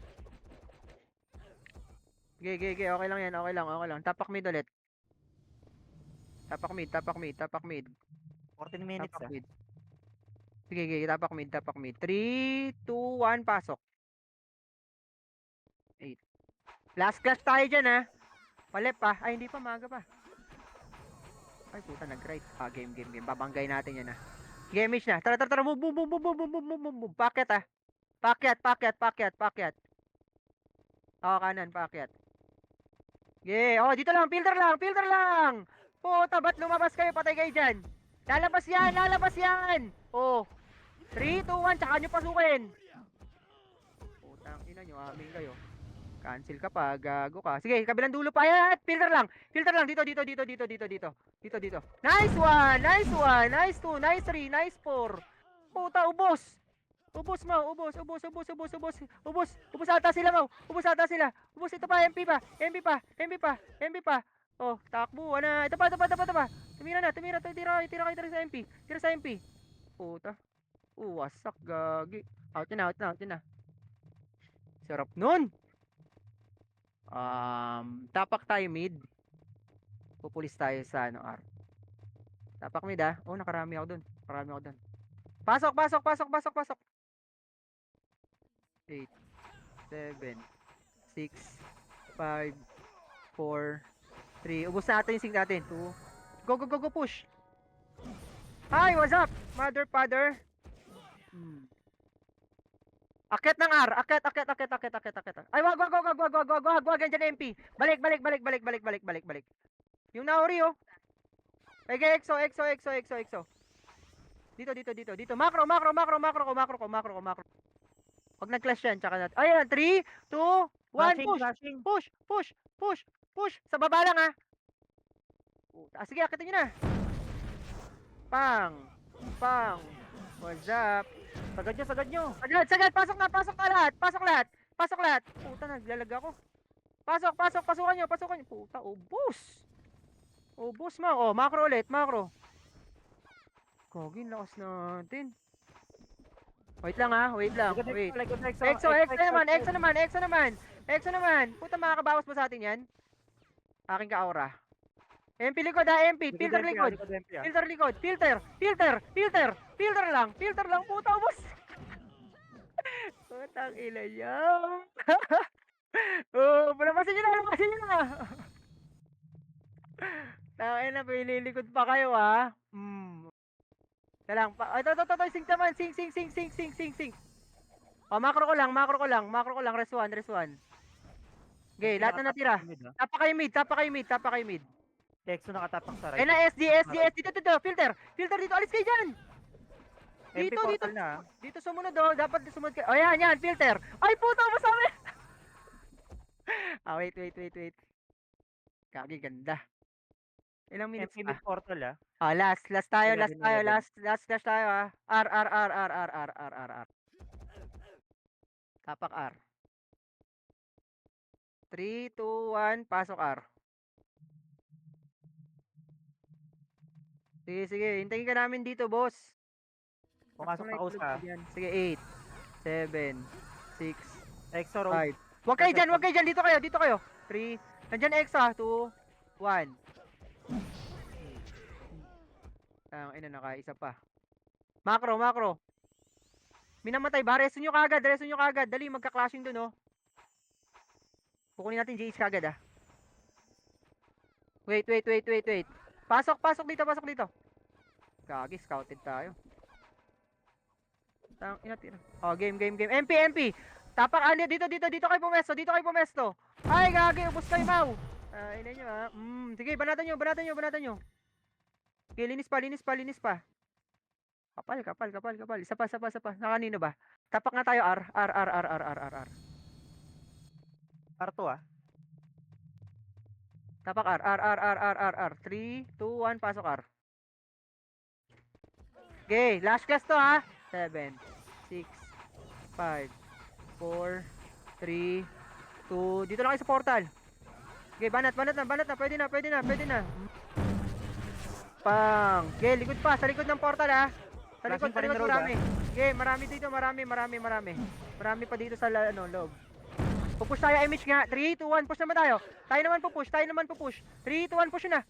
Okay, okay lang yan, okay lang. Tapak mid ulit. Tapak mid. 14 minutes Tapak mid. Sige, tapak mid. 3, 2, 1, pasok. 8. Last clash tayo dyan ha. Palep pa. Ay, hindi pa, maga pa. Ay, puta, nag-right. Game. Babanggay natin yan ha. Game na. Tara. Move. Packet ha. Packet. Kanan, packet. Yeah. Oh, dito lang. Filter lang. Puta, ba't lumabas kayo? Patay kayo dyan. Lalabas yan. Oh. 3, 2, 1. Tsaka nyo pasukin. Putang ina nyo. Amin kayo. Cancel ka pa. Gago ka. Sige, kabilang dulo pa. Ayan. Filter lang. Dito. Dito. Nice one. Nice 2. Nice 3. Nice 4. Puta, ubos. Ubos ata sila, Mau. Ubos ito pa. MP pa. Oh, takbo na. Ito pa, ito pa, ito pa, ito pa. Tumira na, tumira, tira sa MP. Tira sa MP. Puta. Wasak, gagi. Out na, out na, out na. Sarap nun. Tapak tayo mid. Pupulis tayo sa ano, R. Tapak mid ah. Oh, nakarami ako dun. Nakarami ako dun. Pasok, pasok, pasok, pasok, pasok. 8, 7, 6, 5, 4, 3. Ubus natin yung sync natin. 2. Go, go, go, go, push. Hi, what's up? Mother, father. Akit ng R. Akit. Ay, wag. Andyan MP. Balik. Yung Naori, oh. Ege, exo. Dito. Macro. Pag nag-clash yan, tsaka natin. Ayan, 3, 2, 1, Flashing. push. Sa baba lang, ah. Sige, akitin nyo na. Pang. What's up? Sagad nyo. Sagad, pasok lahat. Puta, naglalag ako. Pasukan nyo. Puta, ubos mo. Oh, macro ulit. Gogi, lakas natin. Wait lang. Likod Exo naman. Puta, makakabawas ba sa atin yan? Aking ka-aura. MP likod ha, MP. Filter likod. Filter lang. Puta, ubos. Putang ina niya. Oh, palabasin nyo na. Tangin na, pililikod pa kayo ha. Ito, sing naman. Sing. Oh, macro ko lang. Res 1. Okay, lahat na natira. Tapa kayo mid. Exo nakatapak sa right. Ayun na, SD. Dito. Filter dito. Alis kayo dyan. MP Dito. portal na. Dito sumunod, oh. Dapat sumunod kayo. Oh, yan. Filter. Ay, puta, masama. Wait. Kagi, ganda. Ilang minutes MP pa? mid portal ah. Last tayo. 11. Last clash tayo, ah. R. Tapak R. 3, 2, 1, pasok R. Sige, hintayin ka namin dito, boss. Pumasok na usa. Sige, 8, 7, 6, Exo road. 5. Huwag kayo dyan. Dito kayo. 3. Nandyan Exa. 2, 1. Ina, nakaisa pa. Macro. Minamatay ba? Reso nyo kagad. Dali, magka-clashing dun, oh. Kukunin natin GH kagad, ah. Wait. Pasok dito. Gagi, scouted tayo. Tira. Oh, game. MP. Tapak, dito kayo pumesto. Ay, gagi, ubos kayo, Mau. Ina nyo, ha. Sige, banatan nyo. Okay, linis pa. Kapal. Isa pa. Nakanino ba? Tapak nga tayo, R. R2 ah. Tapak R. 3, 2, 1, pasok R. Okay, last class to, ha. 7, 6, 5, 4, 3, 2. Dito lang kayo sa portal. Okay, banat na. Pwede na. Pang. Okay, likod pa. Sa likod ng portal, ha. Sa likod marami. Okay, marami dito. Marami. Marami pa dito sa loob. Pupush tayo, image nga. 3, 2, 1, push naman tayo. Tayo naman pupush. 3, 2, 1, push na.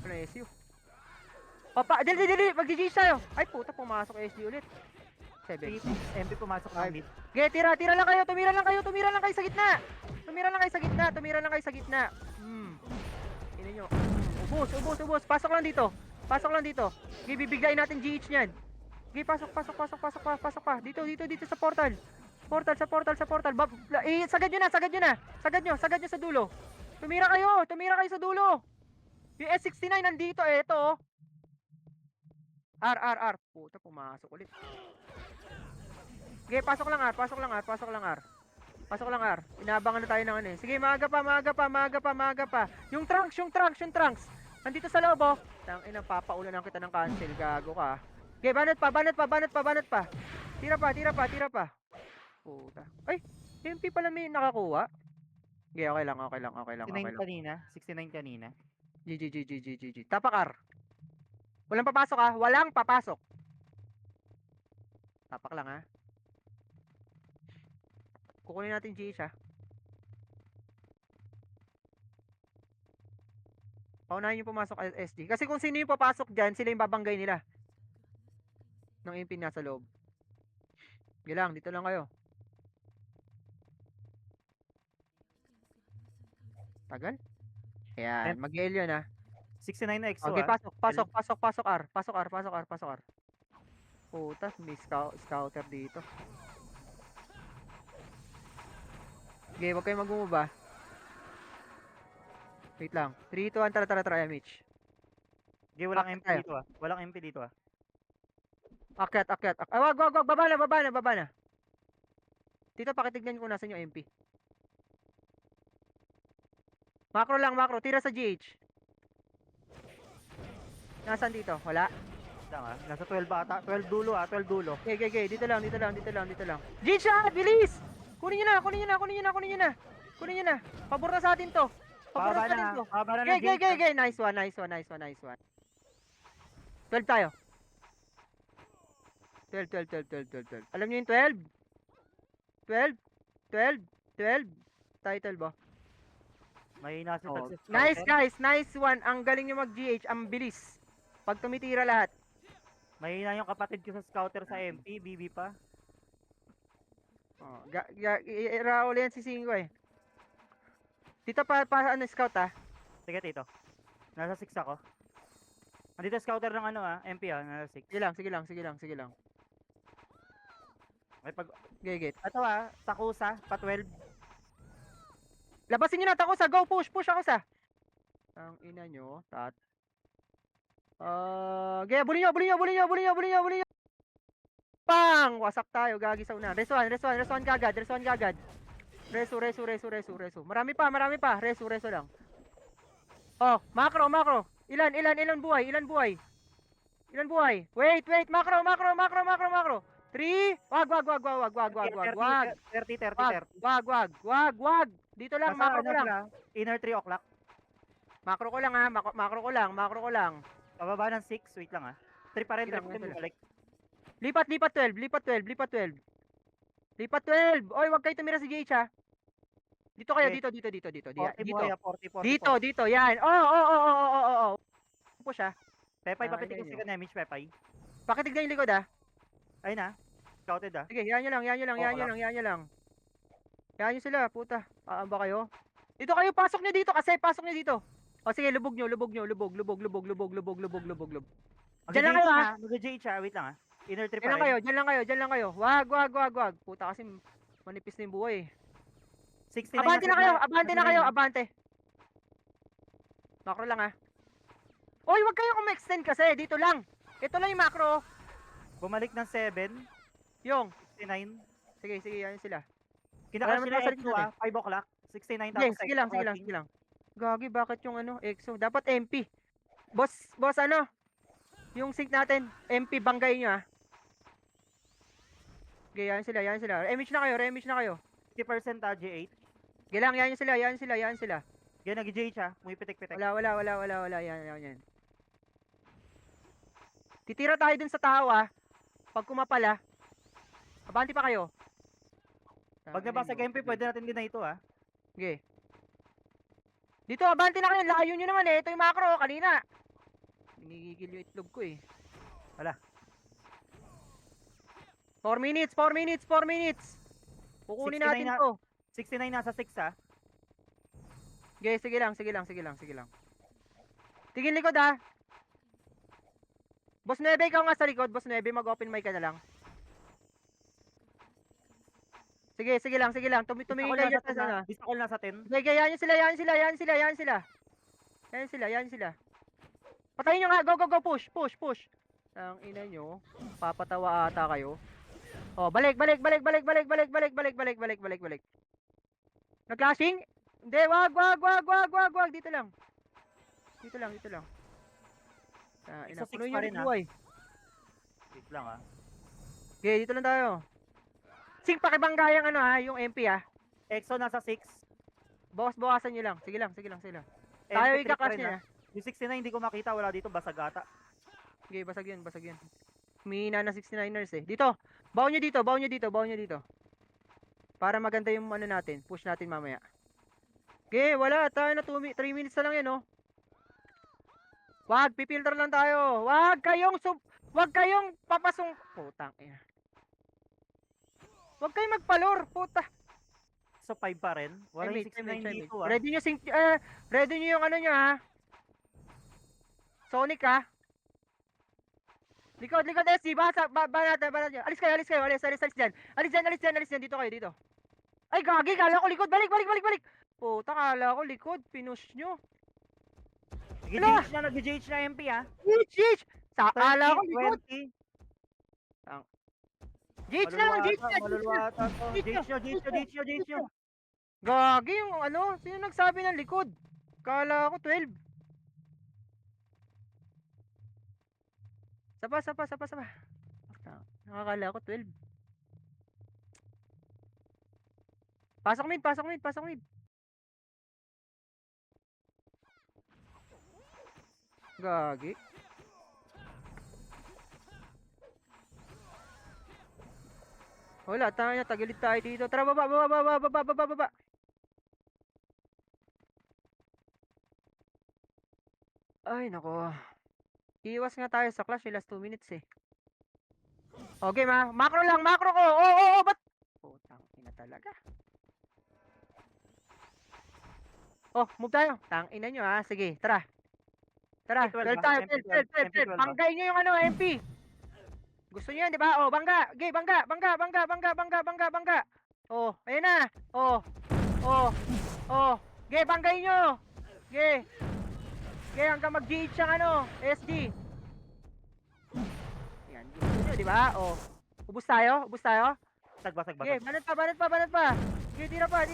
Ano, SU? Papa, dali. Mag-GG tayo. Ay, puta, pumasok SG ulit. 7. MP pumasok na mid. Okay, tira lang kayo. Tumira lang kayo sa gitna. Ina nyo. Ubus. Pasok lang dito. Okay, bibiglayin natin GH niyan. Okay, pasok pa. Dito sa portal. Sa portal. Sagad nyo sa dulo. Tumira kayo sa dulo. Yung S69 nandito, ito, oh. R. Puta, pumasok ulit. Okay, pasok lang R. Inabangan na tayo ng ano eh. Sige, maaga pa. Yung trunks. Nandito sa loob, oh. Tangina, papaulan kita ng cancel. Gago ka. Okay, banat pa. Tira pa. Puta. Ay, MP pala may nakakuha. Okay, okay lang, okay lang, okay lang, okay 69 lang. kanina. 69 kanina. GG, GG, GG, GG. Tapak R. Walang papasok ah. Walang papasok. Tapak lang ah. Kukunin natin GH ah. Paunahin yung pumasok SD. Kasi kung sino yung papasok dyan, sila yung babanggay nila. Ng MP nasa loob. Sige lang, dito lang kayo. Tagal? Ayan, mag-L yun ah. 69 na EXO Okay, ah. pasok R. Pasok R, pasok R, pasok R. Puta, may scouter dito. Okay, wag kayong mag-move ah. Wait lang. 3, 2, 1, tara, MH. Okay, walang Akyat MP tayo. dito ah. Walang MP dito ah. Akyat. Ay, wag, baba na. Dito, pakitignan ko nasan yung MP. Macro lang, tira sa GH. Nasaan dito? Wala. Lang ah. Nasa 12 ata. 12 dulo ah. 12 dulo. Okay. Dito lang. GH ah, bilis! Kunin nyo na. Pabor na sa atin to. Pababa na. Pababa na ng Jake. Okay. Nice one. 12 tayo. 12. Alam niyo yung 12? 12. Tayo 12 oh. May nasa Oh. success. Nice guys, nice one. Ang galing nyo mag-GH, ang bilis. Pag tumitira lahat. Mahina yung kapatid ko sa scouter sa MP. BB pa. Oh, Raul yan si Singo eh. Dito pa ano scout ah. Sige tito. Nasa 6 ako. Andito scouter ng ano ah. MP ah. Nasa 6. Sige lang. May pag... Gate. Ito ah. Sakusa. Pa 12. Labasin nyo na Takusa. Go, push ako sa. Ang ina nyo. Bulin nyo. Pang! Wasak tayo. Gagi sa una. Resuan kagad. Resu. Marami pa. Resu lang. Oh, macro. Ilan buhay? Wait. Macro. 3. Wag. 30. Wag. Dito lang, Nasa macro ano ko lang. sila? Inner 3 o'clock. Macro ko lang ha. Macro ko lang. Pababa ng 6. Wait lang ah. 3 pa rin. Ilang, 3 pa rin ilan? bumalik. Lipat 12. Oy, wag kayo tumira si JH ha. Dito kayo, Okay. dito. 40 buhay ah. 40. Dito, yan. Oo. Push ha. Pepay, Ah, papitik ko ayun si Nemich, Pepay. Pakitignan yung likod ha. Ayun ah. Scouted ah. Sige, yan nyo lang. Yan nyo sila, puta. Aamba kayo. Dito kayo, pasok nyo dito. O sige, lubog nyo. Lubog. Diyan lang kayo ha. Mag-JH ah. Wait lang ah. Inner 3 pa Diyan rin. lang kayo. Wag. Puta kasi manipis na yung buhay eh. 69 Abante na kayo. nasa Abante. Macro lang ha. Oy, wag kayo extend kasi. Dito lang. Ito lang yung macro. Bumalik ng 7. Yung. 69. Sige, yan sila. Kinakash Wala naman nila ako sa EXO ah. 5 o'clock. 69 Sige, tapos sige lang. Gagi, bakit yung EXO? Dapat MP. Boss ano? Yung sync natin, MP banggay nyo ah. Okay, yan sila. Remage na kayo. 50% ah, G8. Sige lang, yan sila. Yan, nag-JH ah. Pumipitik-pitik. Wala. Yan. Titira tayo dun sa tao ah. Pag kumapala, abante pa kayo. Pag nabasag MP, pwede natin din na ito ah. Okay. Dito, abante na kayo. Layo nyo naman eh. Ito yung macro, kanina. Hinigigil yung itlog ko eh. Wala. 4 minutes. Kukunin 69 natin na. to. 69 nasa 6 ah. Okay, sige lang. Tingin likod ah. Boss 9, ikaw nga sa likod. Boss 9, mag-open mic ka na lang. Sige lang. Tumingin kayo sa sana. Discall nasa 10. Okay, yan sila. Patayin nyo nga. Go. Push. Ang ina nyo. Papatawa ata kayo. Oh, balik. Nag-clashing? Hindi, wag. Dito lang. Isa 6 Puno pa yung rin, ah. buhay. Wait lang ah. Okay, dito lang tayo. Sing pakibanggayang yung MP ah. EXO nasa 6. Bawas-bawasan nyo lang. Sige lang, sige lang, sige lang. MP Tayo trip pa ika-clash rin niya. ah. Yung 69 hindi ko makita, wala dito, basag ata. Sige, basag yun, basag yun. Humihina na 69ers eh. Dito! Baon nyo dito, baon nyo dito, baon nyo dito. Para maganda yung ano natin, push natin mamaya. Okay, wala. Tayo na 3 minutes na lang yan, oh. Wag, pipilter lang tayo. Wag kayong papasong. Putang ina. Wag kayong magpalor, puta. So 5 pa rin. Wala yung 69 Image. dito ah. Ready nyo yung ano nyo, ha? Sonic, ha? Likod, SG, banat. Alis kayo, alis dyan. Alis dyan, dito kayo, dito. Ay, gagi, kala ko likod, balik. Puta, kala ko likod, pinush nyo. Nag-GH na, nag-GH na MP ah. Jeez! Sa kala ko 30, likod. 20. Jeez lang. Maluluwata to. GH nyo. Gagi yung ano, sino nagsabi ng likod? Kala ko 12. Sapa. Nakakala ko 12. Pasok mid. Gagi. Wala, tayo na, tagilid tayo dito. Tara, baba. Ay, nako. Iwas nga tayo sa clash, last 2 minutes eh. Okay, macro ko. Oo, ba't? Putang ina talaga. Oh, move tayo. Tang ina nyo ha. Sige, tara. Tara, MP12 12 ba? tayo. MP12 12. ba? Banggay nyo yung ano, MP. Gusto nyo yan, di ba? Oh, bangga. Okay, bangga. Oh, ayun na. Oh. Okay, banggay nyo. Okay, hanggang mag-GH ang ano, SD. Yan, gusto nyo, di ba? Oh. Ubus tayo. Basag. Okay, banat pa. Okay, tira pa.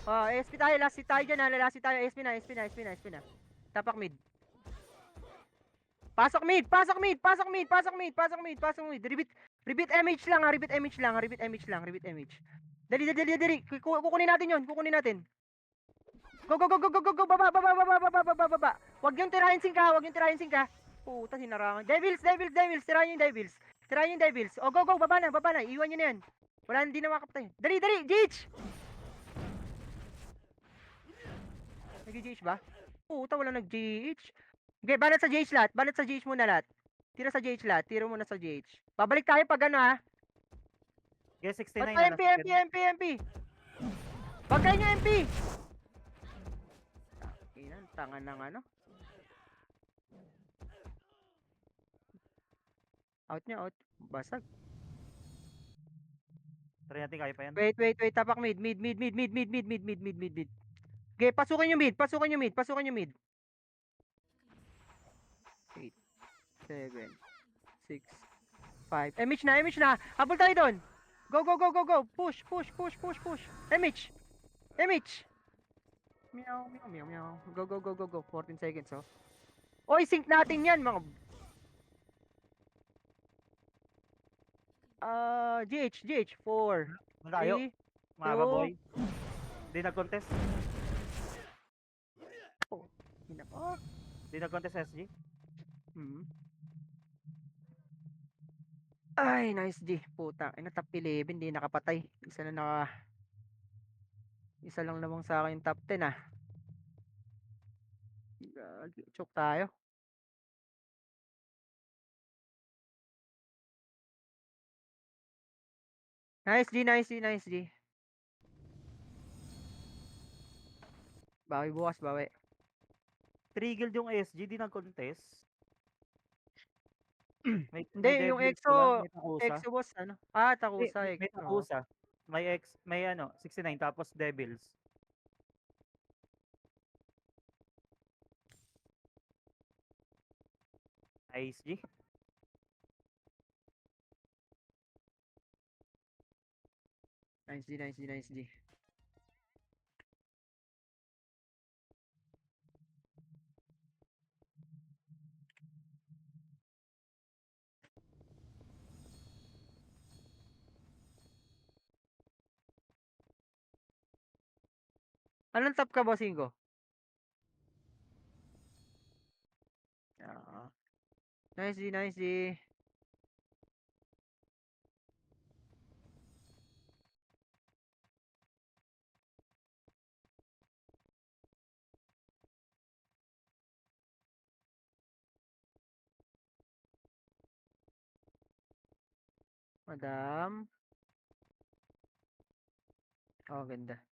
Oh, SP tayo, last hit tayo dyan ha. Last hit tayo, SP na. Tapak mid. Pasok mid. Repeat MH lang ha. Repeat MH. Dali. Kukunin natin yun. Go. Baba. Huwag yung tirahin sing ka. Puta, sinarangan. Devils. Tirahin yung Devils. Oh, go. Baba na. Iwan nyo na yan. Wala, hindi na makapatay. Dali. GH! Nag-GH ba? Puta, wala nag-GH. Okay, banat sa GH lahat. Muna lahat. Tira sa GH lahat. Tira muna sa GH. Babalik tayo pag ano ha. Yes, 69 Ba't na MP? Bagay nyo MP! Tangan ng ano. Out. Basag. Try natin kaya pa yan. Wait. Tapak mid. Okay, pasukin nyo mid. 8, 7, 6, 5. MH na. Habol tayo doon. Go. Push. MH. Meow. Go. 14 seconds, oh. Oy, sync natin yan, mga... GH. 4, Malayo. 3, Mga boy. Hindi nag-contest. Hindi nag-contest SG. Ay, nice G. Puta, top 11, hindi nakapatay. Isa lang namang sa akin yung top 10 ah. Choke tayo. Nice G. Bawi bukas. Triggered yung SG, di nag-contest. Hindi, yung Devils EXO, ba? May Takusa. EXO boss, ano? Takusa, May EXO. Takusa. May 69 tapos Devils. ISG. Nice G. Anong top ka, bossing ko? Oo. Nice G, nice G. Madam. Oh, ganda.